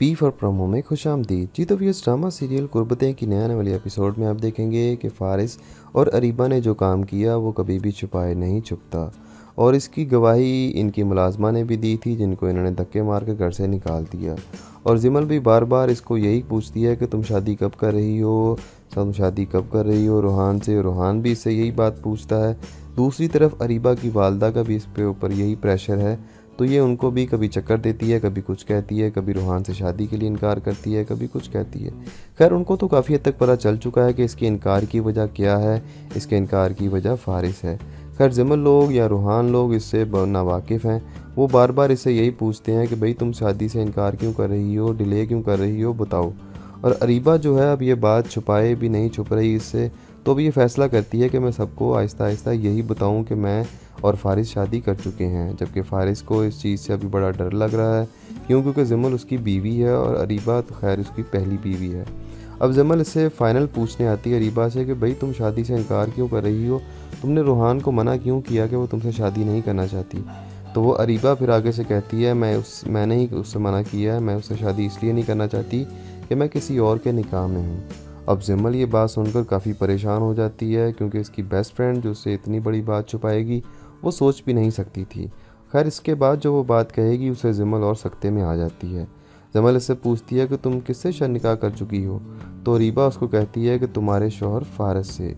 P for promo में खुशामदीद। जी तो viewers, drama serial गुरबतें की नए आने वाली एपिसोड में आप देखेंगे कि फ़ारिस और अरीबा ने जो काम किया वो कभी भी छुपाए नहीं छुपता, और इसकी गवाही इनकी मुलाजमा ने भी दी थी, जिनको इन्होंने धक्के मार कर घर से निकाल दिया। और जिमल भी बार बार इसको यही पूछती है कि तुम शादी कब कर रही हो, तुम शादी कब कर रही हो रूहान से। रूहान भी इससे यही बात पूछता है। दूसरी तरफ अरीबा की वालदा का भी इस पे ऊपर यही प्रेशर है, तो ये उनको भी कभी चक्कर देती है, कभी कुछ कहती है, कभी रूहान से शादी के लिए इनकार करती है, कभी कुछ कहती है। खैर उनको तो काफ़ी हद तक पता चल चुका है कि इसके इनकार की वजह क्या है। इसके इनकार की वजह फ़ारिस है। खैर जिमल लोग या रूहान लोग इससे नावाकिफ़ हैं। वो बार बार इससे यही पूछते हैं कि भाई तुम शादी से इनकार क्यों कर रही हो, डिले क्यों कर रही हो, बताओ। और अरीबा जो है अब ये बात छुपाए भी नहीं छुप रही इससे, तो अब ये फ़ैसला करती है कि मैं सबको आहिस्ता आहिस्ता यही बताऊं कि मैं और फ़ारिस शादी कर चुके हैं। जबकि फ़ारिस को इस चीज़ से अभी बड़ा डर लग रहा है, क्योंकि जिमल उसकी बीवी है और अरीबा तो खैर उसकी पहली बीवी है। अब जिमल इससे फ़ाइनल पूछने आती है अरीबा से कि भाई तुम शादी से इनकार क्यों कर रही हो, तुमने रूहान को मना क्यों किया कि वो तुमसे शादी नहीं करना चाहती। तो वो अरीबा फिर आगे से कहती है मैंने ही उससे मना किया है, मैं उससे शादी इसलिए नहीं करना चाहती कि मैं किसी और के निकाह में हूँ। अब जिमल ये बात सुनकर काफ़ी परेशान हो जाती है, क्योंकि इसकी बेस्ट फ्रेंड जो उससे इतनी बड़ी बात छुपाएगी वो सोच भी नहीं सकती थी। खैर इसके बाद जो वो बात कहेगी उसे जिमल और सख्ते में आ जाती है। जिमल इससे पूछती है कि तुम किससे निकाह कर चुकी हो, तो अरीबा उसको कहती है कि तुम्हारे शौहर फ़ारिस से।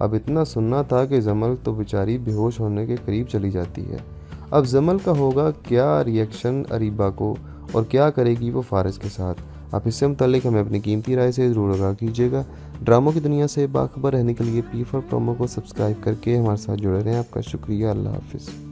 अब इतना सुनना था कि जिमल तो बेचारी बेहोश होने के करीब चली जाती है। अब जिमल का होगा क्या रिएक्शन अरीबा को, और क्या करेगी वो फ़ारिस के साथ। आप इससे मुताल्लिक हमें अपनी कीमती राय से ज़रूर आगाह कीजिएगा। ड्रामों की दुनिया से बाखबर रहने के लिए पी फॉर प्रोमो को सब्सक्राइब करके हमारे साथ जुड़े रहें। आपका शुक्रिया। अल्लाह हाफ़िज़।